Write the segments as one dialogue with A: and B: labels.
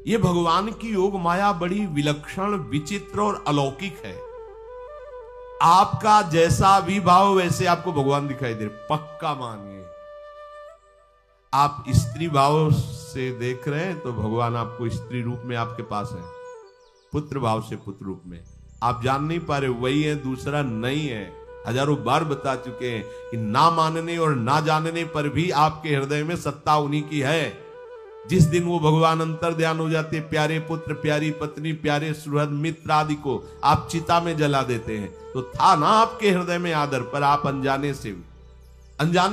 A: ये भगवान की योग माया बड़ी विलक्षण, विचित्र और अलौकिक है। आपका जैसा भी भाव वैसे आपको भगवान दिखाई दे, पक्का मानिए। आप स्त्री भाव से देख रहे हैं तो भगवान आपको स्त्री रूप में आपके पास है, पुत्र भाव से पुत्र रूप में। आप जान नहीं पा रहे वही है, दूसरा नहीं है। हजारों बार बता चुके हैं कि ना मानने और ना जानने पर भी आपके हृदय में सत्ता उन्हीं की है। जिस दिन वो भगवान अंतर ध्यान हो जाते, प्यारे पुत्र, प्यारी पत्नी, प्यारे सुहृद मित्र आदि को आप चिता में जला देते हैं, तो था ना आपके हृदय में आदर, पर आप अनजाने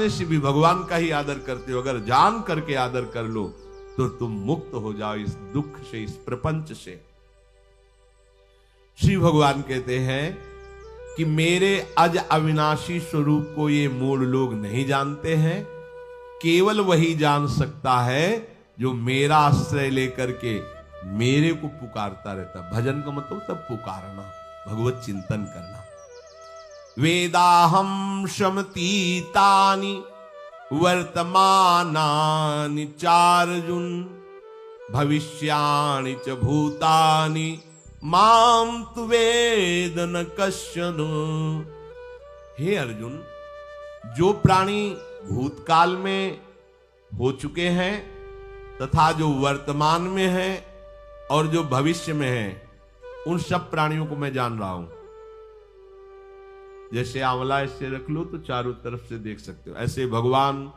A: से भी भगवान का ही आदर करते हो। अगर जान करके आदर कर लो तो तुम मुक्त हो जाओ इस दुख से, इस प्रपंच से। श्री भगवान कहते हैं कि मेरे अज अविनाशी स्वरूप को ये मूढ़ लोग नहीं जानते हैं। केवल वही जान सकता है जो मेरा आश्रय लेकर के मेरे को पुकारता रहता। भजन का मतलब तब पुकारना, भगवत चिंतन करना। वेदाहम शमतीतानि वर्तमानानि चार्जुन भविष्याणि च भूतानि माम तु वेद न कश्चन। हे अर्जुन, जो प्राणी भूतकाल में हो चुके हैं तथा जो वर्तमान में है और जो भविष्य में है, उन सब प्राणियों को मैं जान रहा हूं। जैसे आंवला ऐसे रख लो तो चारों तरफ से देख सकते हो, ऐसे भगवान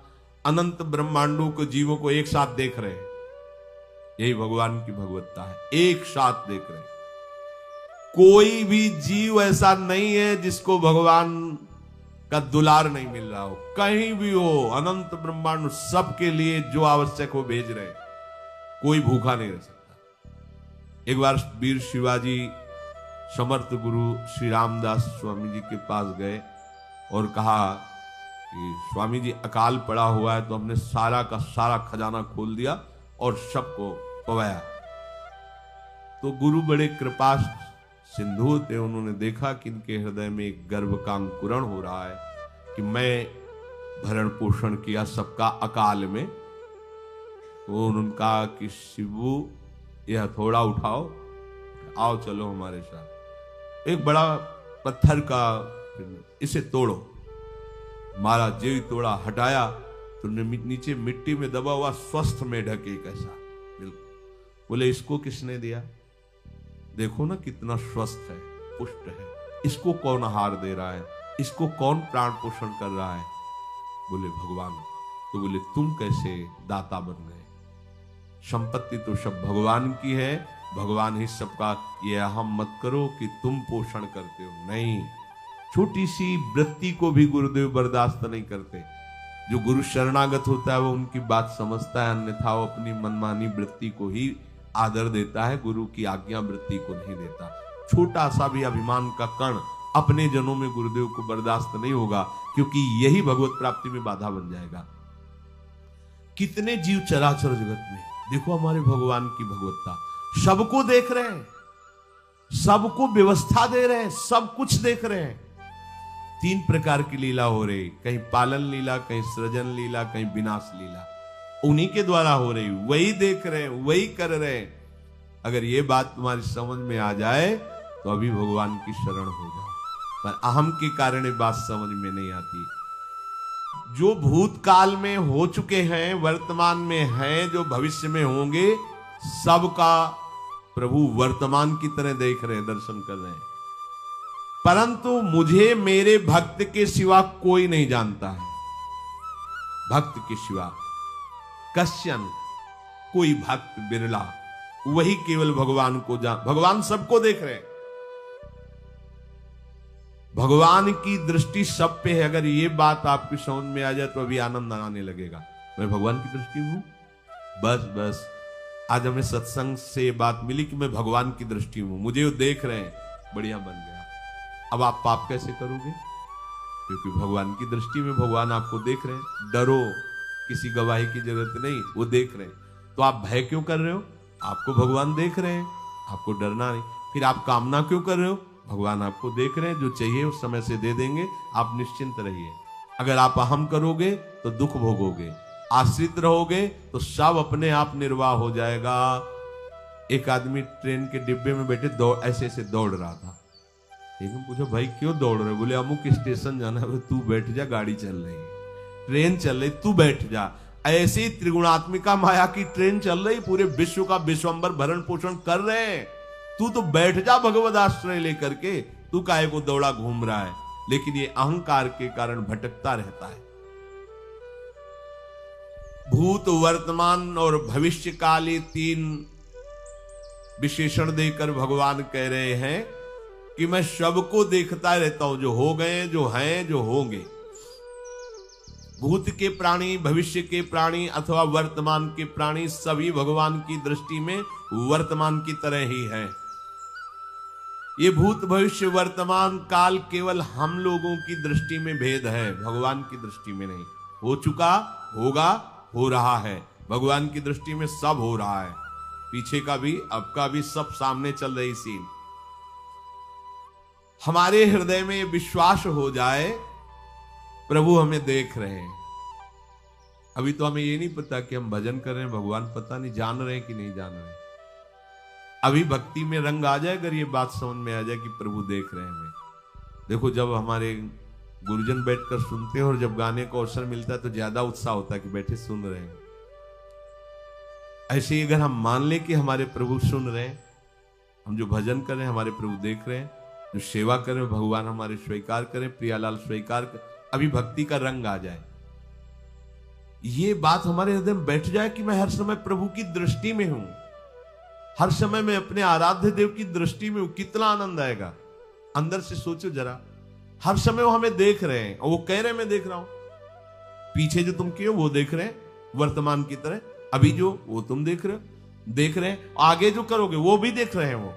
A: अनंत ब्रह्मांडों को, जीवों को एक साथ देख रहे हैं। यही भगवान की भगवत्ता है, एक साथ देख रहे हैं। कोई भी जीव ऐसा नहीं है जिसको भगवान का दुलार नहीं मिल रहा हो। कहीं भी हो, अनंत ब्रह्मांड सबके लिए जो आवश्यक हो भेज रहे। कोई भूखा नहीं रह सकता। एक बार वीर शिवाजी समर्थ गुरु श्री रामदास स्वामी जी के पास गए और कहा कि स्वामी जी अकाल पड़ा हुआ है, तो हमने सारा का सारा खजाना खोल दिया और सबको पवाया। तो गुरु बड़े कृपा सिंधु थे, उन्होंने देखा कि इनके हृदय में एक गर्व का अंकुरण हो रहा है कि मैं भरण पोषण किया सबका अकाल में। तो उन्होंने कहा कि शिवू यह हथौड़ा उठाओ, आओ चलो हमारे साथ। एक बड़ा पत्थर का, इसे तोड़ो। मारा, जेवी तोड़ा, हटाया तो नीचे मिट्टी में दबा हुआ स्वस्थ में ढके कैसा, बिल्कुल। बोले इसको किसने दिया? देखो ना कितना स्वस्थ है, पुष्ट है। इसको कौन आहार दे रहा है? इसको कौन प्राण पोषण कर रहा है? बोले भगवान। तो बोले तुम कैसे दाता बन गए? संपत्ति तो सब भगवान की है, भगवान ही सबका। ये अहम मत करो कि तुम पोषण करते हो, नहीं। छोटी सी वृत्ति को भी गुरुदेव बर्दाश्त नहीं करते। जो गुरु शरणागत होता है वो उनकी बात समझता है, अन्यथा वो अपनी मनमानी वृत्ति को ही आदर देता है, गुरु की आज्ञा वृत्ति को नहीं देता। छोटा सा भी अभिमान का कण अपने जनों में गुरुदेव को बर्दाश्त नहीं होगा, क्योंकि यही भगवत प्राप्ति में बाधा बन जाएगा। कितने जीव चराचर जगत में, देखो हमारे भगवान की भगवत्ता। सबको देख रहे हैं, सबको व्यवस्था दे रहे हैं, सब कुछ देख रहे हैं। 3 प्रकार की लीला हो रही, कहीं पालन लीला, कहीं सृजन लीला, कहीं विनाश लीला। उन्हीं के द्वारा हो रही, वही देख रहे हैं, वही कर रहे हैं। अगर ये बात तुम्हारी समझ में आ जाए तो अभी भगवान की शरण हो जाओ। पर अहम के कारण ये बात समझ में नहीं आती। जो भूतकाल में हो चुके हैं, वर्तमान में हैं, जो भविष्य में होंगे, सबका प्रभु वर्तमान की तरह देख रहे हैं, दर्शन कर रहे हैं। परंतु मुझे मेरे भक्त के सिवा कोई नहीं जानता है। भक्त के सिवा कश्यन, कोई भक्त बिरला, वही केवल भगवान को भगवान सबको देख रहे हैं। भगवान की दृष्टि सब पे है। अगर ये बात आपकी समझ में आ जाए तो अभी आनंद आने लगेगा। मैं भगवान की दृष्टि में हूं, बस आज हमें सत्संग से बात मिली कि मैं भगवान की दृष्टि में हूं, मुझे वो देख रहे हैं, बढ़िया बन गया। अब आप पाप कैसे करोगे? क्योंकि भगवान की दृष्टि में भगवान आपको देख रहे हैं। डरो, किसी गवाही की जरूरत नहीं, वो देख रहे हैं। तो आप भय क्यों कर रहे हो? आपको भगवान देख रहे हैं, आपको डरना नहीं। फिर आप कामना क्यों कर रहे हो? भगवान आपको देख रहे हैं, जो चाहिए उस समय से दे देंगे, आप निश्चिंत रहिए। अगर आप अहम करोगे तो दुख भोगोगे, आश्रित रहोगे तो सब अपने आप निर्वाह हो जाएगा। एक आदमी ट्रेन के डिब्बे में बैठे ऐसे ऐसे दौड़ रहा था। लेकिन पूछा भाई क्यों दौड़ रहे? बोले अमुक स्टेशन जाना है। तू बैठ जा, गाड़ी चल रही है, ट्रेन चल रही, तू बैठ जा। ऐसे ही त्रिगुणात्मिका माया की ट्रेन चल रही, पूरे विश्व का विश्वंबर भरण पोषण कर रहे हैं, तू तो बैठ जा भगवद आश्रय लेकर के, तू काहे को दौड़ा घूम रहा है? लेकिन ये अहंकार के कारण भटकता रहता है। भूत, वर्तमान और भविष्य काल, ये 3 विशेषण देकर भगवान कह रहे हैं कि मैं सबको देखता रहता हूं, जो हो गए, जो हैं, जो होंगे। भूत के प्राणी, भविष्य के प्राणी अथवा वर्तमान के प्राणी सभी भगवान की दृष्टि में वर्तमान की तरह ही है। ये भूत, भविष्य, वर्तमान काल केवल हम लोगों की दृष्टि में भेद है, भगवान की दृष्टि में नहीं। हो चुका, होगा, हो रहा है, भगवान की दृष्टि में सब हो रहा है। पीछे का भी, अब का भी, सब सामने चल रही सीन। हमारे हृदय में विश्वास हो जाए प्रभु हमें देख रहे हैं। अभी तो हमें ये नहीं पता कि हम भजन कर रहे हैं, भगवान पता नहीं जान रहे हैं कि नहीं जान रहे हैं। अभी भक्ति में रंग आ जाए, अगर ये बात समझ में आ जाए कि प्रभु देख रहे हैं हमें। देखो, जब हमारे गुरुजन बैठकर सुनते हैं और जब गाने को अवसर मिलता है तो ज्यादा उत्साह होता है कि बैठे सुन रहे हैं। ऐसे ही अगर हम मान लें कि हमारे प्रभु सुन रहे हैं, हम जो भजन कर रहे हैं हमारे प्रभु देख रहे हैं, जो सेवा कर रहे हैं भगवान हमारे स्वीकार करें, प्रियालाल स्वीकार कर, अभी भक्ति का रंग आ जाए, ये बात हमारे हृदय में बैठ जाए कि मैं हर समय प्रभु की दृष्टि में हूं, हर समय मैं अपने आराध्य देव की दृष्टि में हूं, कितना आनंद आएगा। अंदर से सोचो जरा, हर समय वो हमें देख रहे हैं और वो कह रहे हैं मैं देख रहा हूं। पीछे जो तुम किए वो देख रहे हैं वर्तमान की तरह, अभी जो वो तुम देख रहे हैं, आगे जो करोगे वो भी देख रहे हैं। वो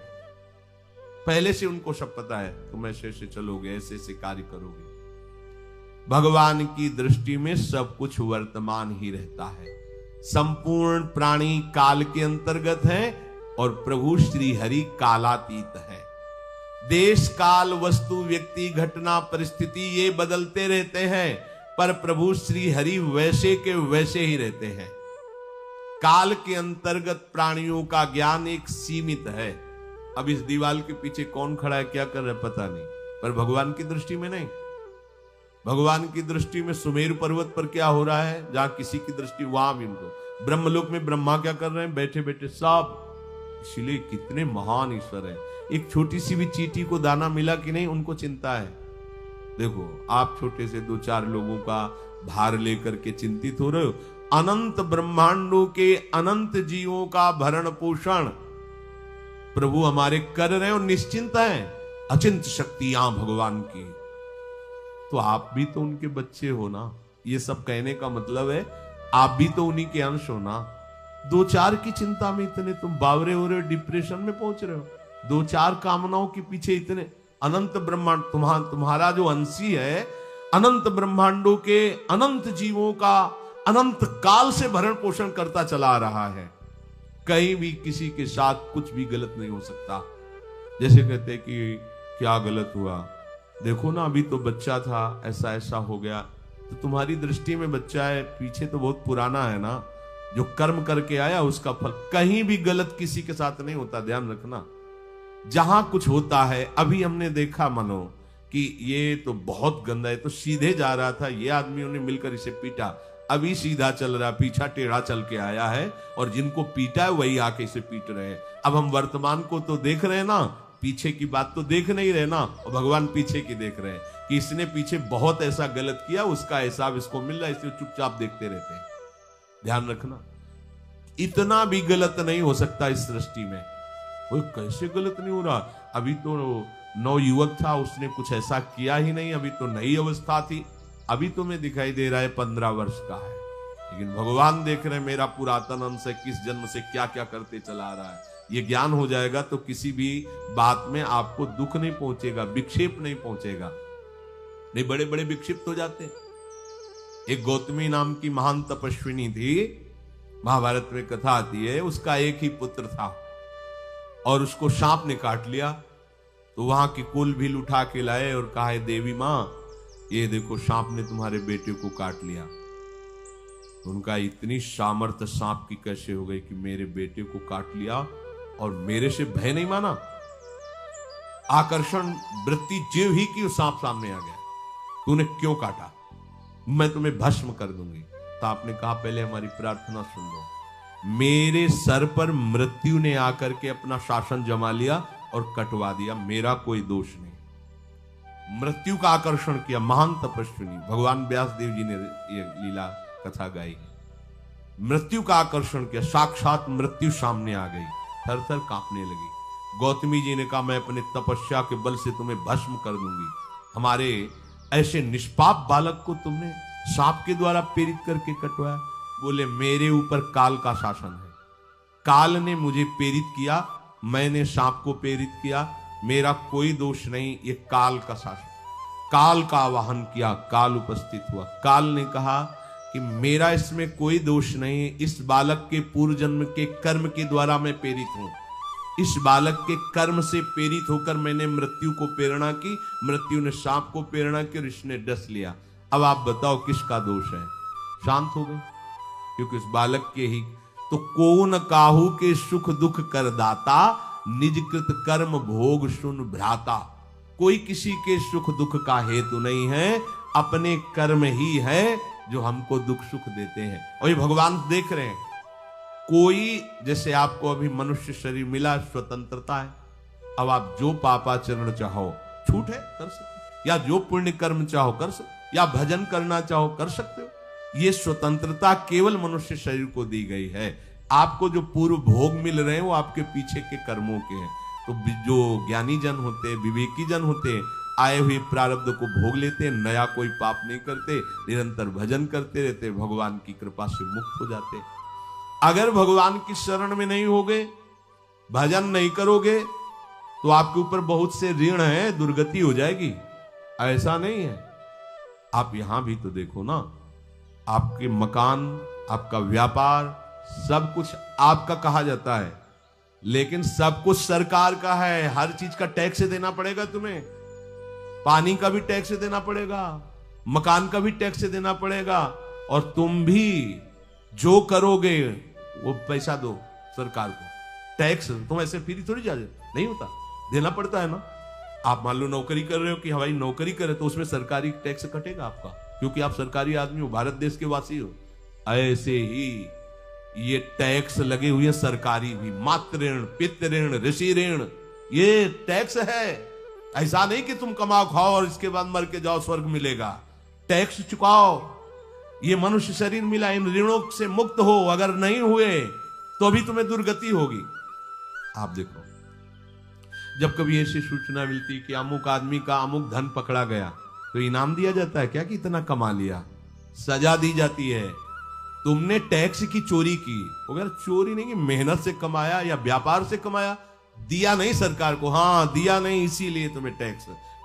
A: पहले से उनको सब पता है, तुम ऐसे ऐसे चलोगे, ऐसे ऐसे कार्य करोगे। भगवान की दृष्टि में सब कुछ वर्तमान ही रहता है। संपूर्ण प्राणी काल के अंतर्गत है और प्रभु श्री हरि कालातीत है। देश, काल, वस्तु, व्यक्ति, घटना, परिस्थिति ये बदलते रहते हैं, पर प्रभु श्री हरि वैसे के वैसे ही रहते हैं। काल के अंतर्गत प्राणियों का ज्ञान एक सीमित है। अब इस दीवार के पीछे कौन खड़ा है, क्या कर रहा है पता नहीं, पर भगवान की दृष्टि में नहीं। भगवान की दृष्टि में सुमेरु पर्वत पर क्या हो रहा है, जहां किसी की दृष्टि, वहां भी उनको। ब्रह्मलोक में ब्रह्मा क्या कर रहे हैं, बैठे बैठे सब। इसलिए कितने महान ईश्वर है। एक छोटी सी भी चींटी को दाना मिला कि नहीं, उनको चिंता है। देखो, आप छोटे से 2-4 लोगों का भार लेकर के चिंतित हो रहे हो, अनंत ब्रह्मांडों के अनंत जीवों का भरण पोषण प्रभु हमारे कर रहे हैं और निश्चिंत हैं। अचिंत शक्तियां भगवान की, तो आप भी तो उनके बच्चे हो ना। ये सब कहने का मतलब है आप भी तो उन्हीं के अंश हो ना। 2-4 की चिंता में इतने तुम बावरे हो रहे हो, डिप्रेशन में पहुंच रहे हो। 2-4 कामनाओं के पीछे इतने, अनंत ब्रह्मांड तुम्हारा जो अंशी है, अनंत ब्रह्मांडों के अनंत जीवों का अनंत काल से भरण पोषण करता चला आ रहा है। कहीं भी किसी के साथ कुछ भी गलत नहीं हो सकता। जैसे कहते हैं कि क्या गलत हुआ, देखो ना अभी तो बच्चा था, ऐसा ऐसा हो गया, तो तुम्हारी दृष्टि में बच्चा है, पीछे तो बहुत पुराना है ना, जो कर्म करके आया उसका फल। कहीं भी गलत किसी के साथ नहीं होता, ध्यान रखना। जहां कुछ होता है, अभी हमने देखा मनो कि ये तो बहुत गंदा है, तो सीधे जा रहा था, ये आदमियों ने मिलकर इसे पीटा, अभी सीधा चल रहा, पीछा टेढ़ा चल के आया है, और जिनको पीटा है वही आके इसे पीट रहे हैं। अब हम वर्तमान को तो देख रहे हैं ना, पीछे की बात तो देख नहीं रहे ना, और भगवान पीछे की देख रहे हैं कि इसने पीछे बहुत ऐसा गलत किया, उसका हिसाब इसको मिल रहा है, इसलिए चुपचाप देखते रहते हैं। ध्यान रखना, इतना भी गलत नहीं हो सकता इस सृष्टि में। वो कैसे गलत नहीं हो रहा, अभी तो नवयुवक था, उसने कुछ ऐसा किया ही नहीं, अभी तो नई अवस्था थी, अभी तुम्हें दिखाई दे रहा है 15 वर्ष का है, लेकिन भगवान देख रहे हैं मेरा पुरातन अंश है, किस जन्म से क्या क्या करते चला आ रहा है। ये ज्ञान हो जाएगा तो किसी भी बात में आपको दुख नहीं पहुंचेगा, विक्षेप नहीं पहुंचेगा। नहीं, बड़े बड़े विक्षिप्त हो जाते हैं। एक गौतमी नाम की महान तपस्विनी थी, महाभारत में कथा आती है, उसका एक ही पुत्र था और उसको सांप ने काट लिया। तो वहां की कुल भील उठा के लाए और कहा, देवी मां ये देखो सांप ने तुम्हारे बेटे को काट लिया। तो उनका इतनी सामर्थ्य सांप की कैसे हो गई कि मेरे बेटे को काट लिया, और मेरे से भय नहीं माना। आकर्षण वृत्ति जीव ही की सांप सामने आ गया, तूने क्यों काटा, मैं तुम्हें भस्म कर दूंगी। तो आपने कहा पहले हमारी प्रार्थना सुन लो। मेरे सर पर मृत्यु ने आकर के अपना शासन जमा लिया और कटवा दिया, मेरा कोई दोष नहीं। मृत्यु का आकर्षण किया, महान तपस्विनी भगवान व्यासदेव जी ने ये लीला कथा गाई। मृत्यु का आकर्षण किया, साक्षात मृत्यु सामने आ गई, थर थर कांपने लगी। गौतमी जी ने कहा मैं अपने तपस्या के बल से तुम्हें भस्म कर दूंगी। हमारे ऐसे निष्पाप बालक को तुमने सांप के द्वारा प्रेरित करके कटवाया। बोले मेरे ऊपर काल का शासन है, काल ने मुझे प्रेरित किया, मैंने सांप को प्रेरित किया, मेरा कोई दोष नहीं, ये काल का शासन। काल का आवाहन किया, काल उपस्थित हुआ। काल ने कहा कि मेरा इसमें कोई दोष नहीं, इस बालक के पूर्व जन्म के कर्म के द्वारा मैं प्रेरित हूं। इस बालक के कर्म से प्रेरित होकर मैंने मृत्यु को प्रेरणा की, मृत्यु ने सांप को प्रेरणा की और इसने डस लिया। अब आप बताओ किसका दोष है? शांत हो गए, क्योंकि इस बालक के ही तो कौन काहू के सुख दुख कर दाता, निज कृत कर्म भोग सुन भ्राता। कोई किसी के सुख दुख का हेतु नहीं है, अपने कर्म ही है जो हमको दुख सुख देते हैं। और ये भगवान देख रहे हैं। कोई जैसे आपको अभी मनुष्य शरीर मिला, स्वतंत्रता है, अब आप जो पापाचरण चाहो छूट है कर सकते, या जो पुण्य कर्म चाहो कर सकते, या भजन करना चाहो कर सकते हो। ये स्वतंत्रता केवल मनुष्य शरीर को दी गई है। आपको जो पूर्व भोग मिल रहे हैं वो आपके पीछे के कर्मों के हैं। तो जो ज्ञानी जन होते, विवेकी जन होते, आए हुए प्रारब्ध को भोग लेते, नया कोई पाप नहीं करते, निरंतर भजन करते रहते, भगवान की कृपा से मुक्त हो जाते। अगर भगवान की शरण में नहीं होगे, भजन नहीं करोगे, तो आपके ऊपर बहुत से ऋण है, दुर्गति हो जाएगी। ऐसा नहीं है। आप यहां भी तो देखो ना, आपके मकान, आपका व्यापार, सब कुछ आपका कहा जाता है, लेकिन सब कुछ सरकार का है। हर चीज का टैक्स देना पड़ेगा तुम्हें। पानी का भी टैक्स देना पड़ेगा, मकान का भी टैक्स देना पड़ेगा, और तुम भी जो करोगे वो पैसा दो सरकार को। टैक्स तुम ऐसे फ्री थोड़ी जा नहीं होता, देना पड़ता है ना। आप मान लो नौकरी कर रहे हो कि हवाई नौकरी करे, तो उसमें सरकारी टैक्स कटेगा आपका, क्योंकि आप सरकारी आदमी हो, भारत देश के वासी हो। ऐसे ही ये टैक्स लगे हुए सरकारी भी, मातृ ऋण, पितृ ऋण, ऋषि ऋण, ये टैक्स है। ऐसा नहीं कि तुम कमाओ खाओ और इसके बाद मर के जाओ स्वर्ग मिलेगा। टैक्स चुकाओ। ये मनुष्य शरीर मिला, इन ऋणों से मुक्त हो। अगर नहीं हुए तो भी तुम्हें दुर्गति होगी। आप देखो, जब कभी ऐसी सूचना मिलती कि अमुक आदमी का अमुक धन पकड़ा गया, तो इनाम दिया जाता है क्या कि इतना कमा लिया? सजा दी जाती है, तुमने टैक्स की चोरी की। अगर चोरी नहीं की, मेहनत से कमाया या व्यापार से कमाया, दिया नहीं सरकार को, हाँ दिया नहीं, इसीलिए तुम्हें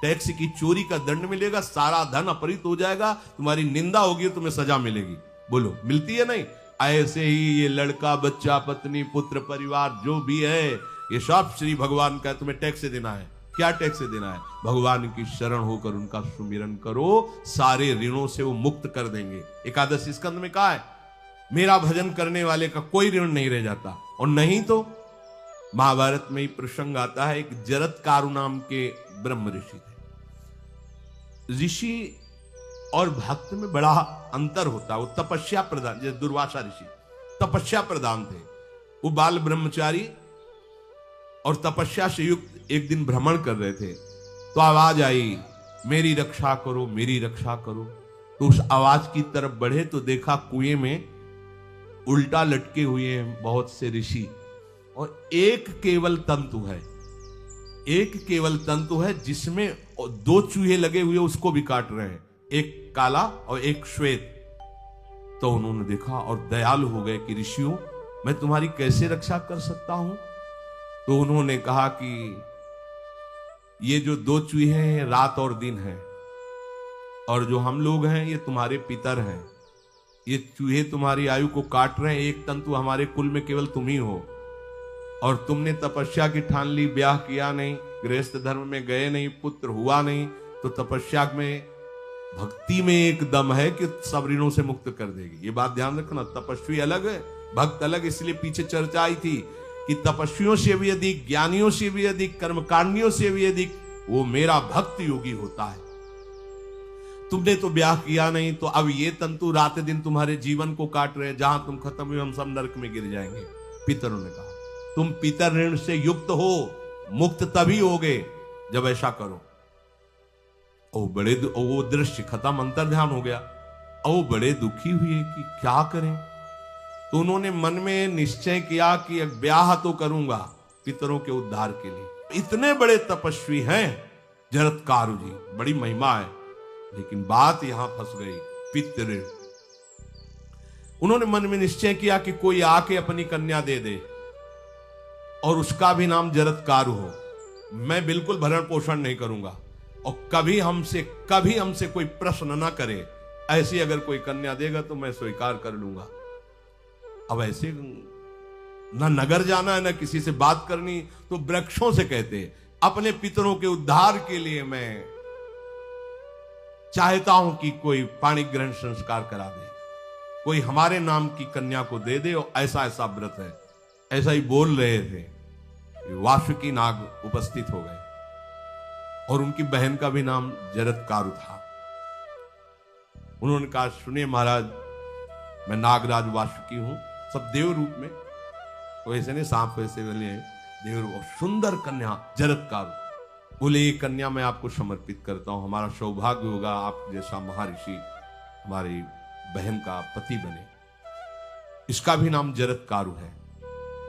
A: टैक्स की चोरी का दंड मिलेगा, सारा धन अपहृत हो जाएगा, तुम्हारी निंदा होगी, तुम्हें सजा मिलेगी। बोलो मिलती है नहीं? ऐसे ही ये लड़का, बच्चा, पत्नी, पुत्र, परिवार जो भी है, ये सब श्री भगवान का तुम्हें टैक्स देना है। क्या टैक्स देना है? भगवान की शरण होकर उनका सुमिरन करो, सारे ऋणों से वो मुक्त कर देंगे। एकादशी स्कंद में कहा है, मेरा भजन करने वाले का कोई ऋण नहीं रह जाता। और नहीं तो महाभारत में ही प्रसंग आता है, एक जरत कारु नाम के ब्रह्म ऋषि थे। ऋषि और भक्त में बड़ा अंतर होता है। वो तपस्या प्रधान, जैसे दुर्वासा ऋषि तपस्या प्रधान थे, वो बाल ब्रह्मचारी और तपस्या से युक्त एक दिन भ्रमण कर रहे थे, तो आवाज आई, मेरी रक्षा करो, मेरी रक्षा करो। तो उस आवाज की तरफ बढ़े तो देखा कुएं में उल्टा लटके हुए हैं बहुत से ऋषि, और एक केवल तंतु है, एक केवल तंतु है जिसमें दो चूहे लगे हुए उसको भी काट रहे हैं, एक काला और एक श्वेत। तो उन्होंने देखा और दयालु हो गए कि ऋषियों, मैं तुम्हारी कैसे रक्षा कर सकता हूं? तो उन्होंने कहा कि ये जो दो चूहे हैं रात और दिन है, और जो हम लोग हैं ये तुम्हारे पितर हैं। ये चूहे तुम्हारी आयु को काट रहे हैं, एक तंतु हमारे कुल में केवल तुम ही हो, और तुमने तपस्या की ठान ली, ब्याह किया नहीं, गृहस्थ धर्म में गए नहीं, पुत्र हुआ नहीं, तो तपस्या में, भक्ति में एक दम है कि सब ऋणों से मुक्त कर देगी। ये बात ध्यान रखना, तपस्वी अलग है, भक्त अलग। इसलिए पीछे चर्चा आई थी कि तपस्वियों से भी अधिक, ज्ञानियों से भी अधिक, कर्मकांडियों से भी अधिक वो मेरा भक्त योगी होता है। तुमने तो ब्याह किया नहीं, तो अब ये तंतु रात दिन तुम्हारे जीवन को काट रहे, जहां तुम खत्म हुए हम सब नरक में गिर जाएंगे। पितरों ने कहा तुम पितर ऋण से युक्त हो, मुक्त तभी होगे जब ऐसा करो। वो दृश्य खत्म, अंतर ध्यान हो गया। वो बड़े दुखी हुए कि क्या करें। तो उन्होंने मन में निश्चय किया कि एक ब्याह तो करूंगा पितरों के उद्धार के लिए। इतने बड़े तपस्वी हैं जरत्कारु जी, बड़ी महिमा है, लेकिन बात यहां फंस गई। पितृ, उन्होंने मन में निश्चय किया कि कोई आके अपनी कन्या दे दे और उसका भी नाम जरत्कारु हो। मैं बिल्कुल भरण पोषण नहीं करूंगा और कभी हमसे कोई प्रश्न ना करे। ऐसी अगर कोई कन्या देगा तो मैं स्वीकार कर लूंगा। अब ऐसे ना नगर जाना है ना किसी से बात करनी, तो वृक्षों से कहते अपने पितरों के उद्धार के लिए मैं चाहता हूं कि कोई पाणी ग्रहण संस्कार करा दे, कोई हमारे नाम की कन्या को दे दे, और ऐसा ऐसा व्रत है। ऐसा ही बोल रहे थे, वासुकी नाग उपस्थित हो गए और उनकी बहन का भी नाम जरत्कारु था। उन्होंने कहा सुनिए महाराज, मैं नागराज वासुकी हूं, सब देव रूप में, वैसे नहीं सांप वैसे वाले देव रूप, सुंदर कन्या जरत्कारु। बोले ये कन्या मैं आपको समर्पित करता हूं, हमारा सौभाग्य होगा आप जैसा महर्षि हमारी बहन का पति बने। इसका भी नाम जरत्कारु है,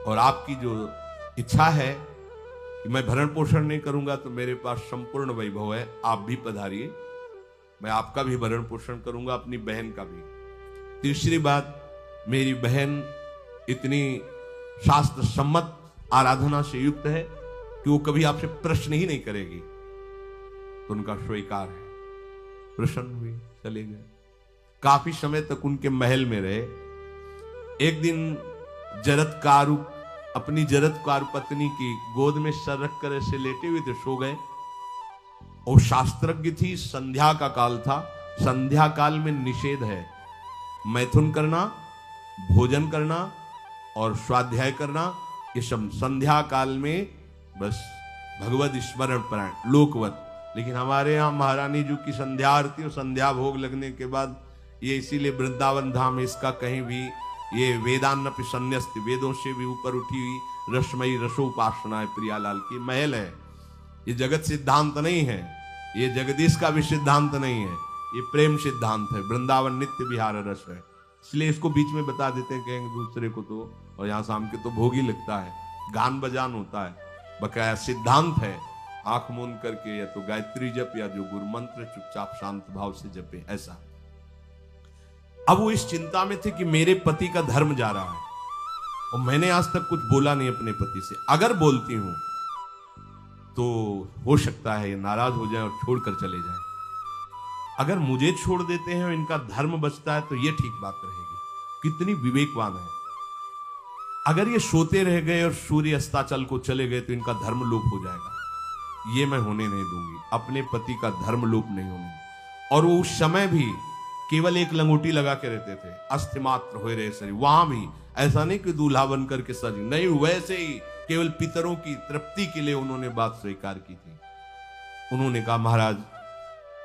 A: और आपकी जो इच्छा है कि मैं भरण पोषण नहीं करूंगा, तो मेरे पास संपूर्ण वैभव है, आप भी पधारिए, मैं आपका भी भरण पोषण करूंगा, अपनी बहन का भी। तीसरी बात, मेरी बहन इतनी शास्त्र सम्मत आराधना से युक्त है कि वो कभी आपसे प्रश्न ही नहीं करेगी, तो उनका स्वीकार है। प्रसन्न हुई, चले गए। काफी समय तक उनके महल में रहे। एक दिन जरत्कारु अपनी जरत्कारु पत्नी की गोद में सर रख कर ऐसे लेटे हुए थे, सो गए। और शास्त्रज्ञ थी, संध्या का काल था। संध्या काल में निषेध है मैथुन करना, भोजन करना और स्वाध्याय करना, ये सब संध्या काल में बस भगवत स्मरण परायण लोकवत। लेकिन हमारे यहाँ महारानी जी की संध्या आरती और संध्या भोग लगने के बाद ये, इसीलिए वृंदावन धाम इसका कहीं भी ये वेदान्नपि संन्यस्त, वेदों से भी ऊपर उठी हुई रसमयी रसोपासना है, प्रियालाल की महल है। ये जगत सिद्धांत नहीं है, ये जगदीश का भी सिद्धांत नहीं है, ये प्रेम सिद्धांत है। वृंदावन नित्य विहार रस है, इसलिए इसको बीच में बता देते हैं कहेंगे दूसरे को तो, और यहाँ शाम के तो भोग ही लगता है, गान बजान होता है, बकाया सिद्धांत है। आंख मूंद करके या तो गायत्री जप या जो गुरु मंत्र चुपचाप शांत भाव से जपे, ऐसा। अब वो इस चिंता में थे कि मेरे पति का धर्म जा रहा है, और मैंने आज तक कुछ बोला नहीं अपने पति से। अगर बोलती हूं तो हो सकता है ये नाराज हो जाए और छोड़कर चले जाए। अगर मुझे छोड़ देते हैं और इनका धर्म बचता है तो ये ठीक बात रहेगी। कितनी विवेकवान है। अगर ये सोते रह गए और सूर्य अस्ताचल को चले गए तो इनका धर्म लोप हो जाएगा, ये मैं होने नहीं दूंगी। अपने पति का धर्म लोप नहीं होने। और वो उस समय भी केवल एक लंगोटी लगा के रहते थे, अस्थिमात्र हो रहे शरीर। वहां भी ऐसा नहीं कि दूल्हा बन करके सज, नहीं, वैसे ही केवल पितरों की तृप्ति के लिए उन्होंने बात स्वीकार की थी। उन्होंने कहा महाराज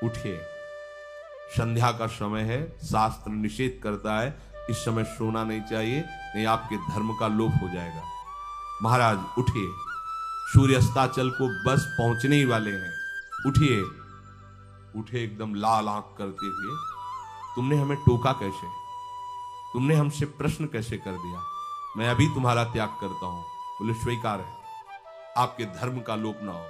A: उठिए, संध्या का समय है, शास्त्र निषेध करता है इस समय सोना नहीं चाहिए, नहीं आपके धर्म का लोप हो जाएगा। महाराज उठिए, सूर्य अस्ताचल को बस पहुंचने ही वाले हैं, उठिए। उठे एकदम लाल आंख करते हुए, तुमने हमें टोका कैसे, तुमने हमसे प्रश्न कैसे कर दिया, मैं अभी तुम्हारा त्याग करता हूं। बोले स्वीकार है, आपके धर्म का लोप ना हो।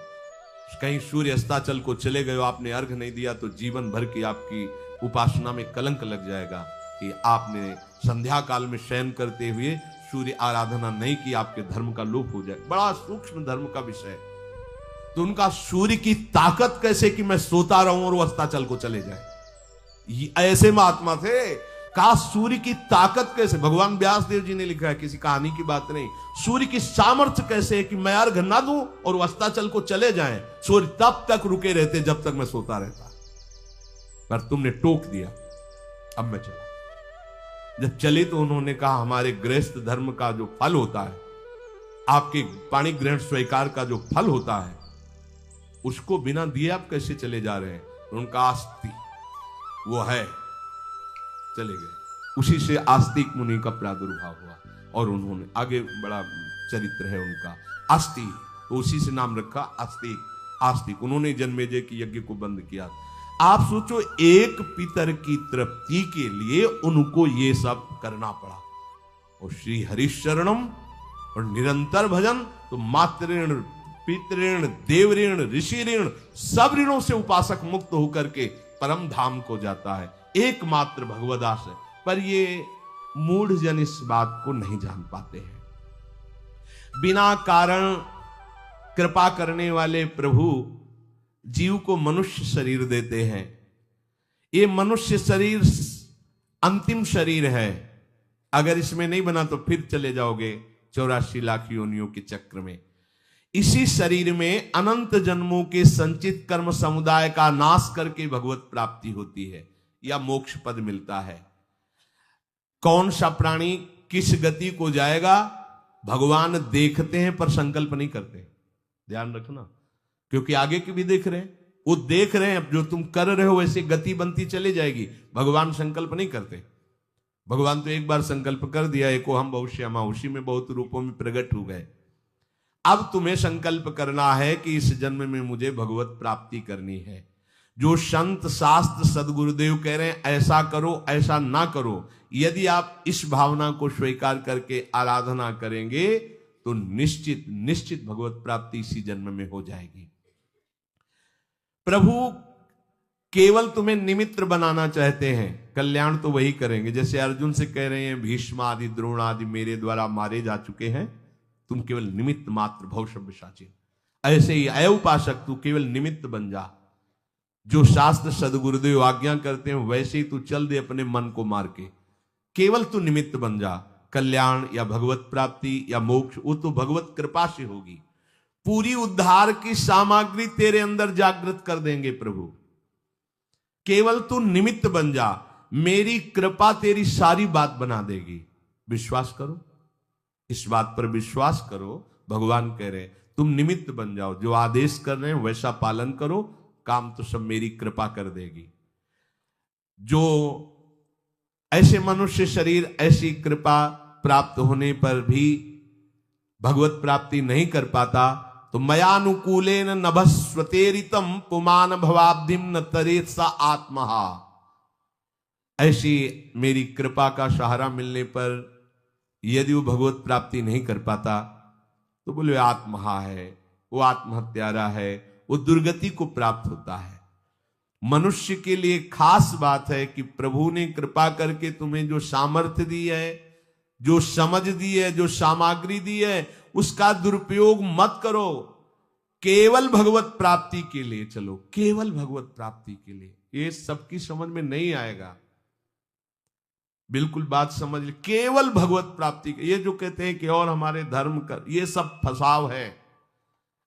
A: कहीं सूर्य अस्ताचल को चले गए, आपने अर्घ नहीं दिया तो जीवन भर की आपकी उपासना में कलंक लग जाएगा कि आपने संध्या काल में शयन करते हुए सूर्य आराधना नहीं की, आपके धर्म का लोप हो जाए। बड़ा सूक्ष्म धर्म का विषय। तो उनका सूर्य की ताकत कैसे कि मैं सोता रहूं और वो अस्ताचल को चले जाए, ऐसे महात्मा थे। कहा सूर्य की ताकत कैसे, भगवान व्यास देव जी ने लिखा है, किसी कहानी की बात नहीं। सूर्य की सामर्थ्य कैसे है कि मैं अर्घ ना दूं और अस्ताचल को चले जाएं, सूर्य तब तक रुके रहते जब तक मैं सोता रहता। पर तुमने टोक दिया, अब मैं चला। जब चले तो उन्होंने कहा हमारे गृहस्थ धर्म का जो फल होता है आपके पाणी ग्रहण स्वीकार का जो फल होता है उसको बिना दिए आप कैसे चले जा रहे हैं? उनका आस्ति वो है, चले गए। उसी से आस्तिक मुनि का प्रादुर्भाव हुआ और उन्होंने आगे बड़ा चरित्र है उनका, आस्ति, तो उसी से नाम रखा आस्तिक। आस्तिक उन्होंने जन्मेजय की यज्ञ को बंद किया। आप सोचो, एक पितर की तृप्ति के लिए उनको ये सब करना पड़ा। और श्री हरिशरणम और निरंतर भजन, तो मातृण, पितृण, देवऋण, ऋषि ऋण, सब ऋणों से उपासक मुक्त होकर के परम धाम को जाता है, एकमात्र भगवदास है। पर ये मूढ़ जन इस बात को नहीं जान पाते हैं। बिना कारण कृपा करने वाले प्रभु जीव को मनुष्य शरीर देते हैं। ये मनुष्य शरीर अंतिम शरीर है। अगर इसमें नहीं बना तो फिर चले जाओगे 84 लाख योनियों के चक्र में। इसी शरीर में अनंत जन्मों के संचित कर्म समुदाय का नाश करके भगवत प्राप्ति होती है या मोक्ष पद मिलता है। कौन सा प्राणी किस गति को जाएगा भगवान देखते हैं पर संकल्प नहीं करते। ध्यान रखना, क्योंकि आगे की भी देख रहे हैं, वो देख रहे हैं जो तुम कर रहे हो वैसे गति बनती चली जाएगी। भगवान संकल्प नहीं करते। भगवान तो एक बार संकल्प कर दिया, एको हम भविष्यमा, उसी में बहुत रूपों में प्रकट हो गए। अब तुम्हें संकल्प करना है कि इस जन्म में मुझे भगवत प्राप्ति करनी है। जो संत शास्त्र सदगुरुदेव कह रहे हैं ऐसा करो ऐसा ना करो, यदि आप इस भावना को स्वीकार करके आराधना करेंगे तो निश्चित निश्चित भगवत प्राप्ति इसी जन्म में हो जाएगी। प्रभु केवल तुम्हें निमित्त बनाना चाहते हैं, कल्याण तो वही करेंगे। जैसे अर्जुन से कह रहे हैं भीष्म आदि द्रोण आदि मेरे द्वारा मारे जा चुके हैं, तुम केवल निमित्त मात्र भव सव्यसाची। ऐसे ही अय उपासक तू केवल निमित्त बन जा। जो शास्त्र सदगुरुदेव आज्ञा करते हैं वैसे ही तू चल दे अपने मन को मार के। केवल तू निमित्त बन जा। कल्याण या भगवत प्राप्ति या मोक्ष वो तो भगवत कृपा से होगी। पूरी उद्धार की सामग्री तेरे अंदर जागृत कर देंगे प्रभु। केवल तू निमित्त बन जा, मेरी कृपा तेरी सारी बात बना देगी। विश्वास करो, इस बात पर विश्वास करो। भगवान कह रहे हैं तुम निमित्त बन जाओ, जो आदेश कर रहे हैं वैसा पालन करो, काम तो सब मेरी कृपा कर देगी। जो ऐसे मनुष्य शरीर ऐसी कृपा प्राप्त होने पर भी भगवत प्राप्ति नहीं कर पाता, तो मयानुकूलेन नभस्वतेरितम पुमान भवाब्धिम न तरेत सा आत्महा। ऐसी मेरी कृपा का सहारा मिलने पर यदि वो भगवत प्राप्ति नहीं कर पाता तो बोले आत्महा है, वो आत्महत्यारा है, वो दुर्गति को प्राप्त होता है। मनुष्य के लिए खास बात है कि प्रभु ने कृपा करके तुम्हें जो सामर्थ्य दी है, जो समझ दी है, जो सामग्री दी है, उसका दुरुपयोग मत करो। केवल भगवत प्राप्ति के लिए चलो, केवल भगवत प्राप्ति के लिए। ये सबकी समझ में नहीं आएगा, बिल्कुल बात समझ ले। केवल भगवत प्राप्ति के, ये जो कहते हैं कि और हमारे धर्म कर, ये सब फसाव है।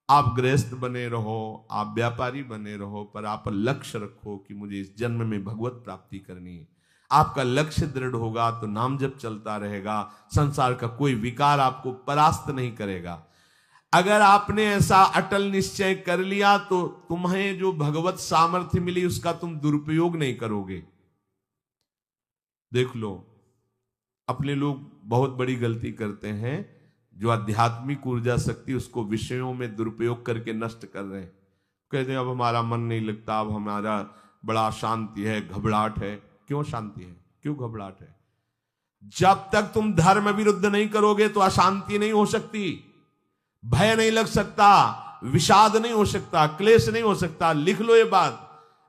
A: आप गृहस्थ बने रहो, आप व्यापारी बने रहो, पर आप लक्ष्य रखो कि मुझे इस जन्म में भगवत प्राप्ति करनी है। आपका लक्ष्य दृढ़ होगा तो नाम जप चलता रहेगा, संसार का कोई विकार आपको परास्त नहीं करेगा। अगर आपने ऐसा अटल निश्चय कर लिया तो तुम्हें जो भगवत सामर्थ्य मिली उसका तुम दुरुपयोग नहीं करोगे। देख लो, अपने लोग बहुत बड़ी गलती करते हैं, जो आध्यात्मिक ऊर्जा शक्ति उसको विषयों में दुरुपयोग करके नष्ट कर रहे हैं। कहते हैं अब हमारा मन नहीं लगता, अब हमारा बड़ा शांति है, घबराहट है। क्यों शांति है, क्यों घबराहट है? जब तक तुम धर्म विरुद्ध नहीं करोगे तो अशांति नहीं हो सकती, भय नहीं लग सकता, विषाद नहीं हो सकता, क्लेश नहीं हो सकता। लिख लो ये बात।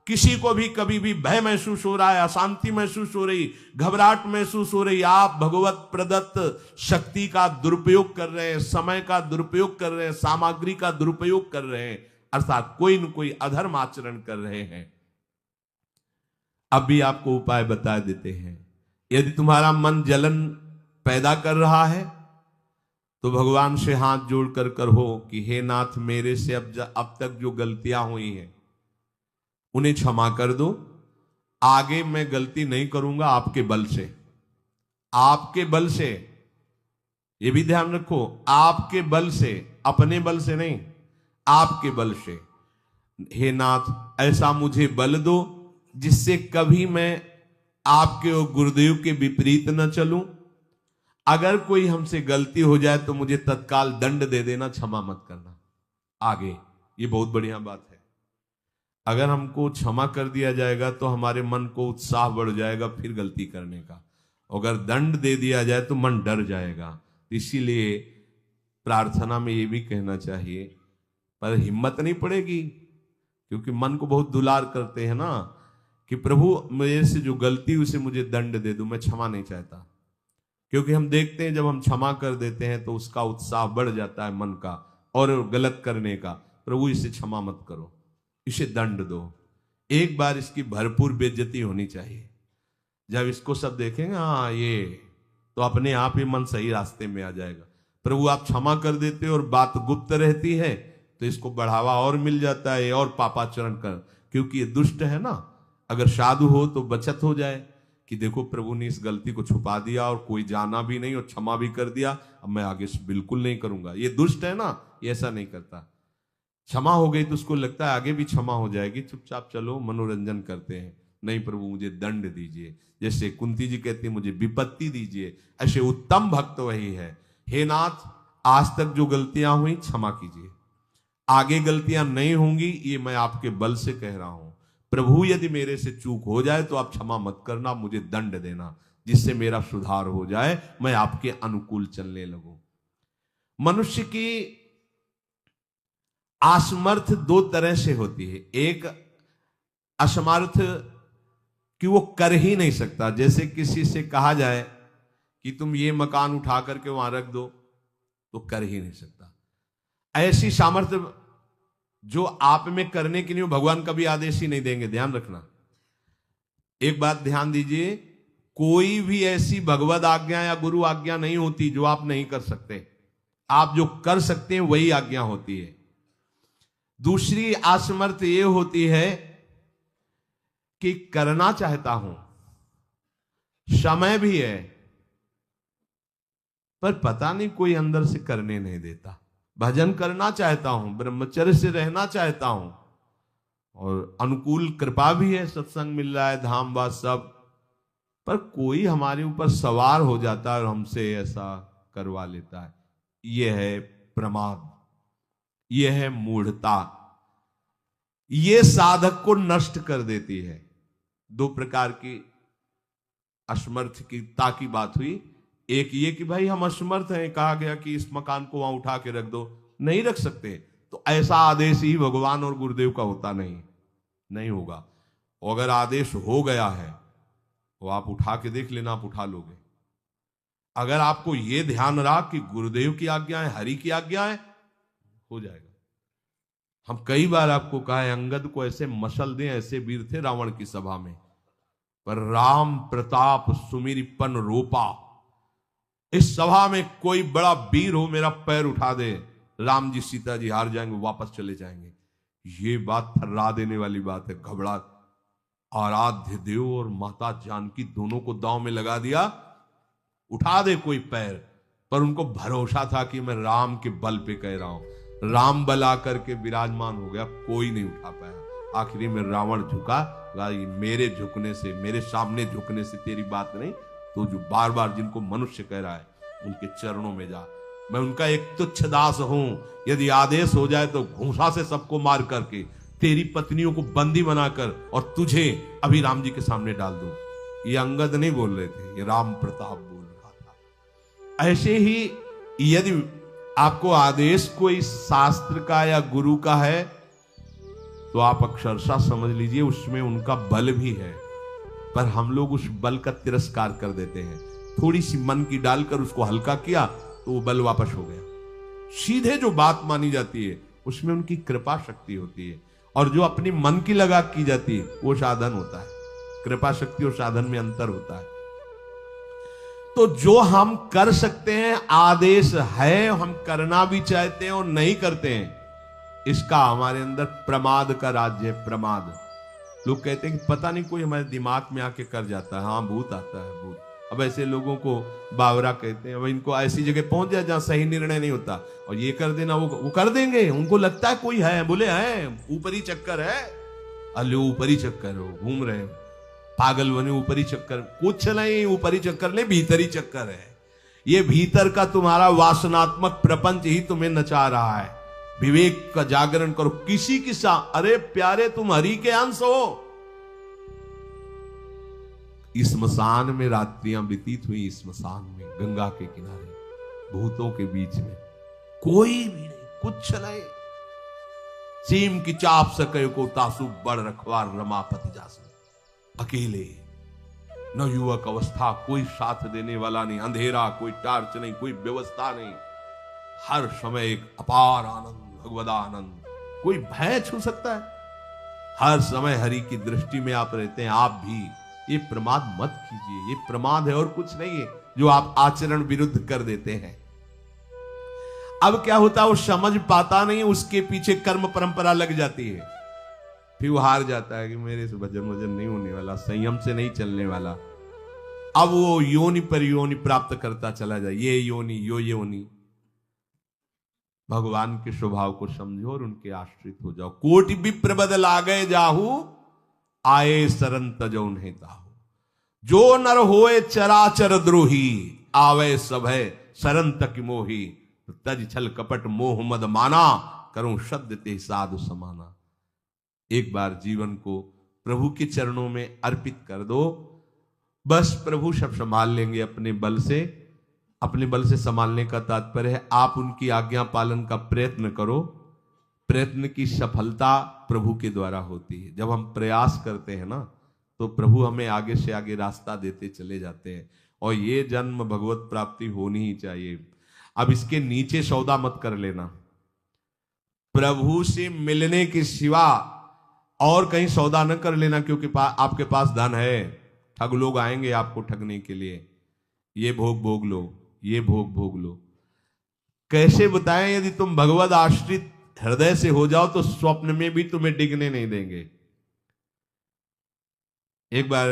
A: किसी को भी कभी भी भय महसूस हो रहा है, अशांति महसूस हो रही, घबराहट महसूस हो रही, आप भगवत प्रदत्त शक्ति का दुरुपयोग कर रहे हैं, समय का दुरुपयोग कर रहे हैं, सामग्री का दुरुपयोग कर रहे हैं, अर्थात कोई न कोई अधर्म आचरण कर रहे हैं। अब भी आपको उपाय बता देते हैं। यदि तुम्हारा मन जलन पैदा कर रहा है तो भगवान से हाथ जोड़कर कहो कि हे नाथ, मेरे से अब तक जो गलतियां हुई हैं उन्हें क्षमा कर दो। आगे मैं गलती नहीं करूंगा, आपके बल से, आपके बल से। ये भी ध्यान रखो, आपके बल से, अपने बल से नहीं, आपके बल से। हे नाथ ऐसा मुझे बल दो जिससे कभी मैं आपके और गुरुदेव के विपरीत न चलूं। अगर कोई हमसे गलती हो जाए तो मुझे तत्काल दंड दे देना, क्षमा मत करना। आगे ये बहुत बढ़िया बात है। अगर हमको क्षमा कर दिया जाएगा तो हमारे मन को उत्साह बढ़ जाएगा फिर गलती करने का। अगर दंड दे दिया जाए तो मन डर जाएगा। इसीलिए प्रार्थना में ये भी कहना चाहिए, पर हिम्मत नहीं पड़ेगी क्योंकि मन को बहुत दुलार करते हैं ना, कि प्रभु मेरे से जो गलती उसे मुझे दंड दे दो, मैं क्षमा नहीं चाहता। क्योंकि हम देखते हैं जब हम क्षमा कर देते हैं तो उसका उत्साह बढ़ जाता है मन का और गलत करने का। प्रभु इसे क्षमा मत करो, इसे दंड दो। एक बार इसकी भरपूर बेइज्जती होनी चाहिए। जब इसको सब देखेंगे हाँ ये, तो अपने आप ही मन सही रास्ते में आ जाएगा। प्रभु आप क्षमा कर देते और बात गुप्त रहती है तो इसको बढ़ावा और मिल जाता है और पापाचरण कर, क्योंकि ये दुष्ट है ना। अगर साधु हो तो बचत हो जाए कि देखो प्रभु ने इस गलती को छुपा दिया और कोई जाना भी नहीं और क्षमा भी कर दिया, अब मैं आगे से बिल्कुल नहीं करूंगा। ये दुष्ट है ना, ये ऐसा नहीं करता। क्षमा हो गई तो उसको लगता है आगे भी क्षमा हो जाएगी, चुपचाप चलो मनोरंजन करते हैं। नहीं प्रभु मुझे दंड दीजिए, जैसे कुंती जी कहती मुझे विपत्ति दीजिए। ऐसे उत्तम भक्त वही है। हे नाथ आज तक जो गलतियां हुई क्षमा कीजिए, आगे गलतियां नहीं होंगी, ये मैं आपके बल से कह रहा हूं। प्रभु यदि मेरे से चूक हो जाए तो आप क्षमा मत करना, मुझे दंड देना जिससे मेरा सुधार हो जाए, मैं आपके अनुकूल चलने लगूं। मनुष्य की असमर्थ दो तरह से होती है। एक असमर्थ कि वो कर ही नहीं सकता। जैसे किसी से कहा जाए कि तुम ये मकान उठा करके वहां रख दो, तो कर ही नहीं सकता। ऐसी सामर्थ्य जो आप में करने के लिए भगवान कभी आदेश ही नहीं देंगे, ध्यान रखना। एक बात ध्यान दीजिए, कोई भी ऐसी भगवद आज्ञा या गुरु आज्ञा नहीं होती जो आप नहीं कर सकते। आप जो कर सकते हैं वही आज्ञा होती है। दूसरी असमर्थ ये होती है कि करना चाहता हूं, समय भी है, पर पता नहीं कोई अंदर से करने नहीं देता। भजन करना चाहता हूं, ब्रह्मचर्य से रहना चाहता हूं, और अनुकूल कृपा भी है, सत्संग मिल रहा है, धाम बात सब, पर कोई हमारे ऊपर सवार हो जाता है और हमसे ऐसा करवा लेता है। यह है प्रमाद, यह है मूढ़ता। यह साधक को नष्ट कर देती है। दो प्रकार की असमर्थता की बात हुई। एक ये कि भाई हम असमर्थ हैं, कहा गया कि इस मकान को वहां उठा के रख दो, नहीं रख सकते, तो ऐसा आदेश ही भगवान और गुरुदेव का होता नहीं होगा। और अगर आदेश हो गया है तो आप उठा के देख लेना, आप उठा लोगे। अगर आपको यह ध्यान रहा कि गुरुदेव की आज्ञा है, हरि की आज्ञा है, हो जाएगा। हम कई बार आपको कहा है, अंगद को ऐसे मसल दें, ऐसे वीर थे रावण की सभा में, पर राम प्रताप सुमिरपन रोपा। इस सभा में कोई बड़ा वीर हो, मेरा पैर उठा दे, राम जी सीता जी हार जाएंगे, वापस चले जाएंगे। ये बात थर्रा देने वाली बात है। घबरा आराध्य देव और माता जानकी दोनों को दांव में लगा दिया, उठा दे कोई पैर, पर उनको भरोसा था कि मैं राम के बल पे कह रहा हूं। राम बल आकर के विराजमान हो गया, कोई नहीं उठा पाया। आखिरी में रावण झुका, मेरे झुकने से, मेरे सामने झुकने से तेरी बात नहीं, तो जो बार बार जिनको मनुष्य कह रहा है उनके चरणों में जा। मैं उनका एक तुच्छ दास हूं, यदि आदेश हो जाए तो घूंसा से सबको मार करके तेरी पत्नियों को बंदी बनाकर और तुझे अभी राम जी के सामने डाल दूं। ये अंगद नहीं बोल रहे थे, ये राम प्रताप बोल रहा था। ऐसे ही यदि आपको आदेश कोई शास्त्र का या गुरु का है तो आप अक्षरशः समझ लीजिए उसमें उनका बल भी है, पर हम लोग उस बल का तिरस्कार कर देते हैं। थोड़ी सी मन की डालकर उसको हल्का किया तो वो बल वापस हो गया। सीधे जो बात मानी जाती है उसमें उनकी कृपा शक्ति होती है, और जो अपनी मन की लगा की जाती है वो साधन होता है। कृपा शक्ति और साधन में अंतर होता है। तो जो हम कर सकते हैं, आदेश है, हम करना भी चाहते हैं और नहीं करते हैं, इसका हमारे अंदर प्रमाद का राज्य है। प्रमाद। लोग कहते हैं कि पता नहीं कोई हमारे दिमाग में आके कर जाता है। हाँ, भूत आता है, भूत। अब ऐसे लोगों को बावरा कहते हैं। अब इनको ऐसी जगह पहुंच जाए जहां सही निर्णय नहीं होता और ये कर देना वो कर देंगे। उनको लगता है कोई है, बोले है ऊपरी चक्कर है, अल्ले ऊपरी चक्कर हो, घूम रहे हो पागल बने, ऊपरी चक्कर कुछ नहीं, ऊपरी चक्कर नहीं भीतरी चक्कर है। ये भीतर का तुम्हारा वासनात्मक प्रपंच ही तुम्हें नचा रहा है। विवेक का जागरण करो। किसी की अरे प्यारे तुम हरि के अंश हो। स्मशान में रात्रियां व्यतीत हुई, स्मशान में गंगा के किनारे भूतों के बीच में, कोई भी नहीं, कुछ नहीं। सीम की चाप सके को तासु बड़ रखवार रमापति जासु, अकेले, न युवक अवस्था, कोई साथ देने वाला नहीं, अंधेरा, कोई टार्च नहीं, कोई व्यवस्था नहीं, हर समय एक अपार आनंद, भगवदा आनंद। कोई भय छू सकता है? हर समय हरि की दृष्टि में आप रहते हैं। आप भी ये प्रमाद मत कीजिए, ये प्रमाद है और कुछ नहीं है जो आप आचरण विरुद्ध कर देते हैं। अब क्या होता है, वो समझ पाता नहीं, उसके पीछे कर्म परंपरा लग जाती है, फिर वो हार जाता है कि मेरे से भजन वजन नहीं होने वाला, संयम से नहीं चलने वाला। अब वो योनि पर योनि प्राप्त करता चला जाए, ये योनि यो योनि। भगवान के स्वभाव को समझो और उनके आश्रित हो जाओ। कोटि विप्र बदल आ गए जाहू, आए सरन तजो उन्हें ताहू। जो नर होए चराचर द्रोही, आवे सभय सरन तक मोही। तज छल कपट मोह मद माना, करूं शब्द ते साधु समाना। एक बार जीवन को प्रभु के चरणों में अर्पित कर दो, बस प्रभु सब संभाल लेंगे अपने बल से। अपने बल से संभालने का तात्पर्य है आप उनकी आज्ञा पालन का प्रयत्न करो। प्रयत्न की सफलता प्रभु के द्वारा होती है। जब हम प्रयास करते हैं ना, तो प्रभु हमें आगे से आगे रास्ता देते चले जाते हैं। और ये जन्म भगवत प्राप्ति होनी ही चाहिए। अब इसके नीचे सौदा मत कर लेना। प्रभु से मिलने के सिवा और कहीं सौदा न कर लेना, क्योंकि आपके पास धन है। ठग लोग आएंगे आपको ठगने के लिए, ये भोग भोग लो, ये भोग भोग लो। कैसे बताएं? यदि तुम भगवत आश्रित हृदय से हो जाओ तो स्वप्न में भी तुम्हें डिगने नहीं देंगे। एक बार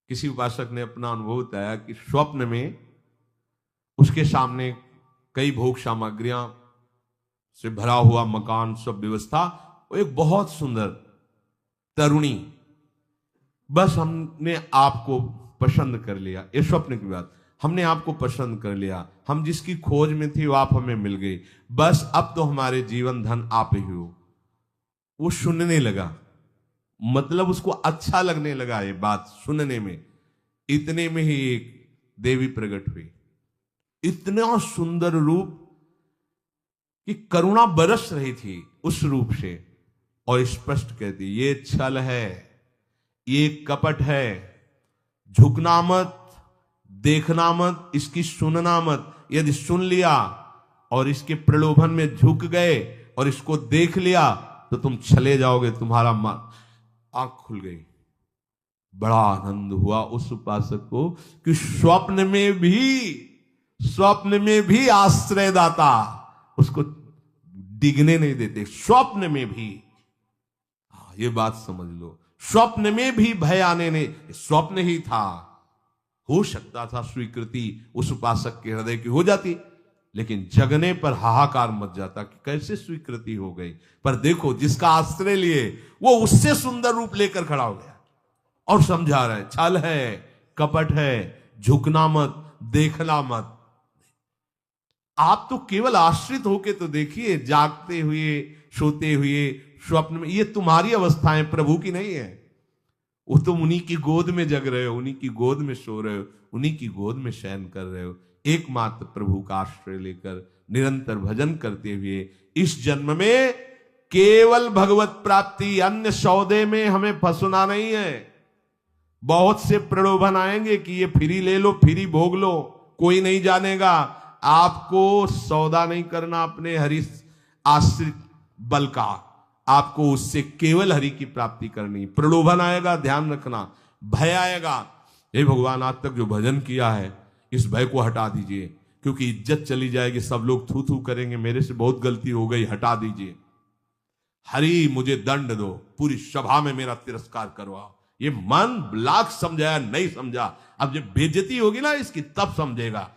A: किसी उपासक ने अपना अनुभव बताया कि स्वप्न में उसके सामने कई भोग सामग्रियां से भरा हुआ मकान, सब व्यवस्था, वो एक बहुत सुंदर तरुणी, बस हमने आपको पसंद कर लिया। ये स्वप्न की बात, हमने आपको पसंद कर लिया, हम जिसकी खोज में थे वो आप हमें मिल गई, बस अब तो हमारे जीवन धन आप ही हो। वो सुनने लगा, मतलब उसको अच्छा लगने लगा ये बात सुनने में। इतने में ही एक देवी प्रकट हुई, इतना सुंदर रूप कि करुणा बरस रही थी उस रूप से, और स्पष्ट कहती ये छल है, ये कपट है, झुकना मत, देखना मत, इसकी सुनना मत। यदि सुन लिया और इसके प्रलोभन में झुक गए और इसको देख लिया तो तुम चले जाओगे, तुम्हारा आंख खुल गई। बड़ा आनंद हुआ उस उपासक को कि स्वप्न में भी आश्रयदाता उसको डिगने नहीं देते। स्वप्न में भी, ये बात समझ लो, स्वप्न में भी भय आने नहीं, स्वप्न ही था। हो सकता था स्वीकृति उस उपासक के हृदय की हो जाती, लेकिन जगने पर हाहाकार मच जाता कि कैसे स्वीकृति हो गई। पर देखो, जिसका आश्रय लिए वो उससे सुंदर रूप लेकर खड़ा हो गया और समझा रहा है छल है, कपट है, झुकना मत, देखना मत। आप तो केवल आश्रित होके तो देखिए, जागते हुए, सोते हुए, स्वप्न में, ये तुम्हारी अवस्थाएं, प्रभु की नहीं है। वो तुम उन्हीं की गोद में जग रहे हो, उन्हीं की गोद में सो रहे हो, उन्हीं की गोद में शयन कर रहे हो। एकमात्र प्रभु का आश्रय लेकर निरंतर भजन करते हुए इस जन्म में केवल भगवत प्राप्ति, अन्य सौदे में हमें फंसना नहीं है। बहुत से प्रलोभन आएंगे कि ये फ्री ले लो, फ्री भोग लो, कोई नहीं जानेगा। आपको सौदा नहीं करना अपने हरि आश्रित बल का, आपको उससे केवल हरि की प्राप्ति करनी। प्रलोभन आएगा, ध्यान रखना, भय आएगा। हे भगवान, आज तक जो भजन किया है इस भय को हटा दीजिए, क्योंकि इज्जत चली जाएगी, सब लोग थू थू करेंगे, मेरे से बहुत गलती हो गई, हटा दीजिए। हरि मुझे दंड दो, पूरी सभा में मेरा तिरस्कार करवाओ, ये मन लाख समझाया नहीं समझा, अब जब बेइज्जती होगी ना इसकी तब समझेगा।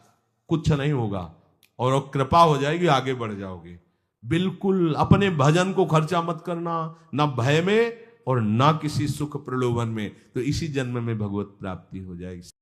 A: कुछ नहीं होगा और कृपा हो जाएगी, आगे बढ़ जाओगे। बिल्कुल अपने भजन को खर्चा मत करना, ना भय में और ना किसी सुख प्रलोभन में, तो इसी जन्म में भगवत प्राप्ति हो जाएगी।